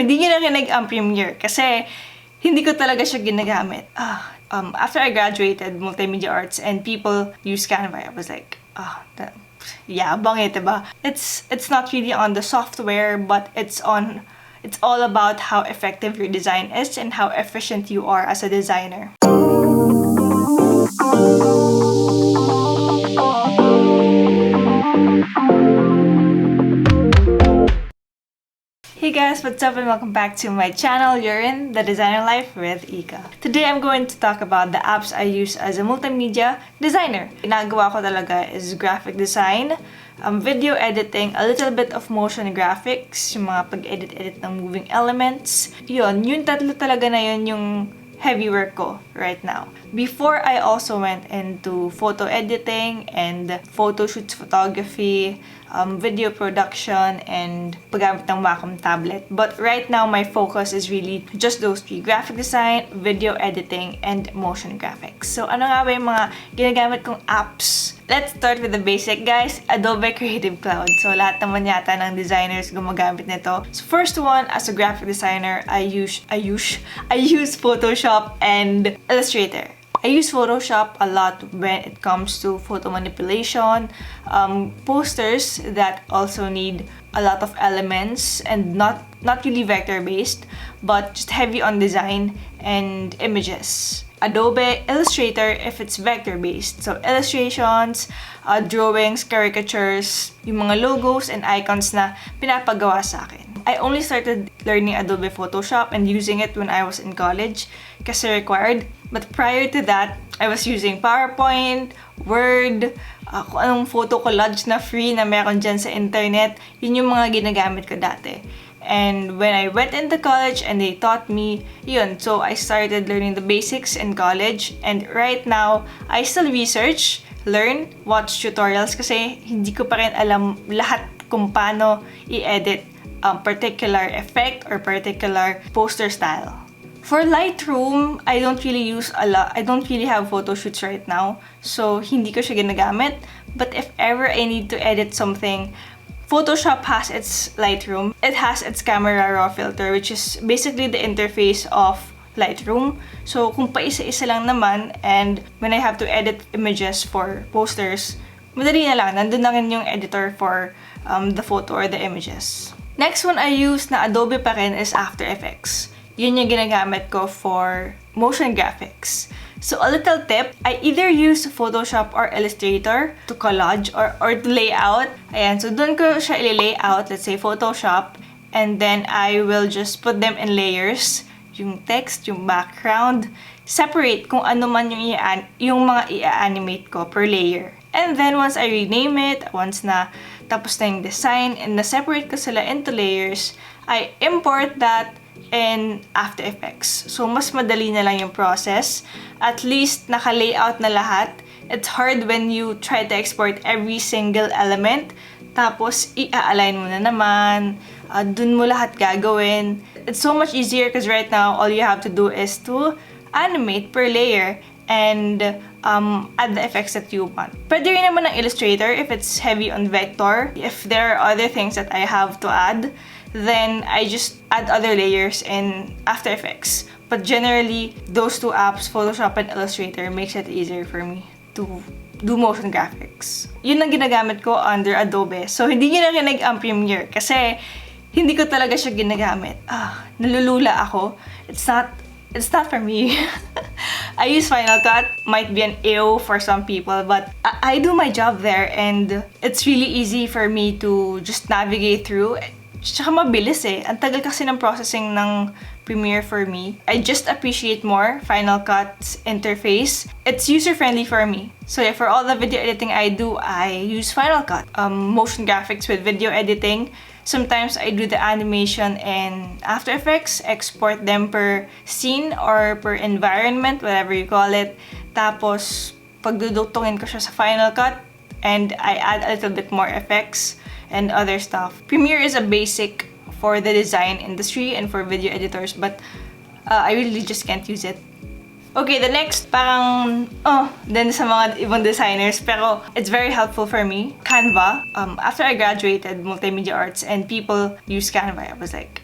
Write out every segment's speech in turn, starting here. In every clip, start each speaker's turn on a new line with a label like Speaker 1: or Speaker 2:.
Speaker 1: Hindi niyo narinig ang Premiere kasi hindi ko talaga siya ginagamit. After I graduated Multimedia Arts and people use Canva, I was like, yabang diba? It's not really on the software, but it's all about how effective your design is and how efficient you are as a designer. Hey guys, what's up and welcome back to my channel. You're in The Designer Life with Ika. Today I'm going to talk about the apps I use as a multimedia designer. Ginagawa ko talaga is graphic design, video editing, a little bit of motion graphics, yung mga pag-edit-edit ng moving elements. Yun tatlo talaga na yun yung heavy work ko right now. Before, I also went into photo editing and photo shoots, photography, video production, and paggamit ng Wacom tablet. But right now, my focus is really just those three: graphic design, video editing, and motion graphics. So, ano nga ba yung mga ginagamit kong apps? Let's start with the basic, guys. Adobe Creative Cloud. So, lahat naman yata ng designers gumagamit nito. So, first one, as a graphic designer, I use Photoshop and Illustrator. I use Photoshop a lot when it comes to photo manipulation, posters that also need a lot of elements and not really vector-based, but just heavy on design and images. Adobe Illustrator if it's vector-based. So, illustrations, drawings, caricatures, yung mga logos and icons na pinapagawa sa akin. I only started learning Adobe Photoshop and using it when I was in college kasi required. But prior to that, I was using PowerPoint, Word, kung anong photo collage na free na meron dyan sa internet. Yun yung mga ginagamit ko dati. And when I went into college and they taught me, yun. So, I started learning the basics in college. And right now, I still research, learn, watch tutorials kasi hindi ko pa rin alam lahat kung paano i-edit particular effect or particular poster style. For Lightroom, I don't really have photo shoots right now. So, hindi ko siya ginagamit. But if ever I need to edit something, Photoshop has its Lightroom. It has its camera raw filter, which is basically the interface of Lightroom. So, kung paisa-isa lang naman, and when I have to edit images for posters, madali na lang. Nandun na rin yung editor for the photo or the images. Next one I use na Adobe pa rin is After Effects. Yun yung ginagamit ko for motion graphics. So, a little tip, I either use Photoshop or Illustrator to collage or to lay out. Ayan, so doon ko siya i-layout, let's say Photoshop, and then I will just put them in layers. Yung text, yung background, separate kung ano man yung mga i-animate ko per layer. And then once I rename it, once na tapos na yung design, and na-separate ko sila into layers, I import that in After Effects. So, mas madali na lang yung process. At least, naka-layout na lahat. It's hard when you try to export every single element. Tapos, i-align mo na naman. Dun mo lahat gagawin. It's so much easier because right now, all you have to do is to animate per layer and add the effects that you want. Pwede rin naman ng Illustrator if it's heavy on vector. If there are other things that I have to add, then I just add other layers in After Effects. But generally, those two apps, Photoshop and Illustrator, makes it easier for me to do motion graphics. Yun ang ginagamit ko under Adobe. So, hindi nyo narinig ang Premiere kasi hindi ko talaga siya ginagamit. Nalulula ako. It's not for me. I use Final Cut. Might be an ew for some people, but I do my job there and it's really easy for me to just navigate through. Tsaka mabilis eh. Ang tagal kasi ng processing ng Premiere for me. I just appreciate more Final Cut's interface. It's user-friendly for me. So yeah, for all the video editing I do, I use Final Cut. Motion graphics with video editing. Sometimes I do the animation in After Effects, export them per scene or per environment, whatever you call it. Tapos, pagdudugtungin ko siya sa Final Cut, and I add a little bit more effects and other stuff. Premiere is a basic for the design industry and for video editors, but I really just can't use it. Okay, the next, parang, then sa mga ibang designers, pero it's very helpful for me. Canva. After I graduated Multimedia Arts and people use Canva, I was like,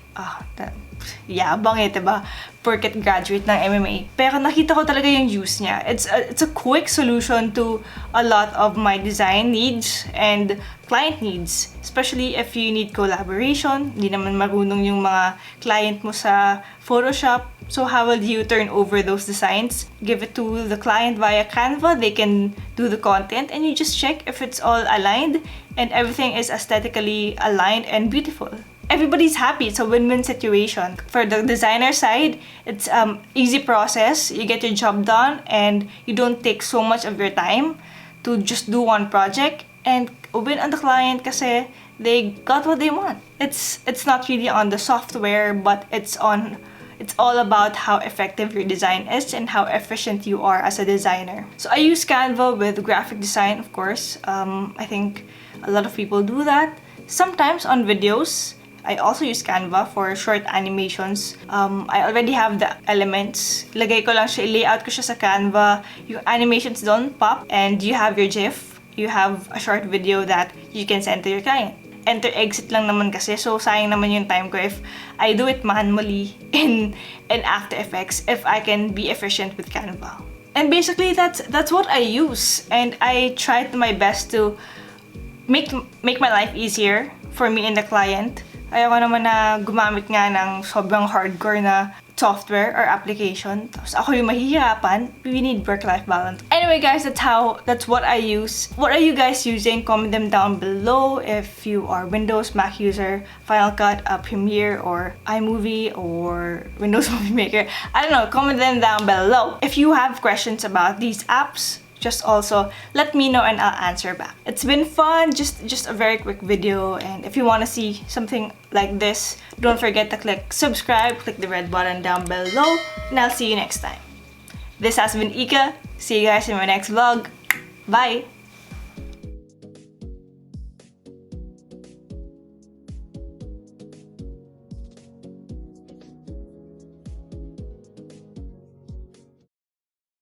Speaker 1: yabang eh, diba? Porket graduate ng MMA. Pero nakita ko talaga yung use niya. It's a quick solution to a lot of my design needs and client needs. Especially if you need collaboration. Hindi naman marunong yung mga client mo sa Photoshop. So how will you turn over those designs? Give it to the client via Canva. They can do the content and you just check if it's all aligned and everything is aesthetically aligned and beautiful. Everybody's happy. It's a win-win situation. For the designer side, it's easy process. You get your job done and you don't take so much of your time to just do one project. And win on the client kasi they got what they want. It's not really on the software, but it's all about how effective your design is and how efficient you are as a designer. So I use Canva with graphic design, of course. I think a lot of people do that. Sometimes on videos, I also use Canva for short animations. I already have the elements. Lagay ko lang siya, layout ko siya sa Canva. Yung animations don't pop and you have your GIF. You have a short video that you can send to your client. Enter-exit lang naman kasi, so sayang naman yung time ko if I do it manually in After Effects if I can be efficient with Canva. And basically, that's what I use. And I tried my best to make my life easier for me and the client. Ayoko naman na gumamit nga ng sobrang hardcore na software or application. Tapos ako yung mahihirapan. We need work-life balance. Anyway guys, that's what I use. What are you guys using? Comment them down below if you are Windows, Mac user, Final Cut, Premiere, or iMovie, or Windows Movie Maker. I don't know, comment them down below. If you have questions about these apps, just also let me know and I'll answer back. It's been fun, just a very quick video, and if you want to see something like this, don't forget to click subscribe, click the red button down below, and I'll see you next time. This has been Ika. See you guys in my next vlog. Bye!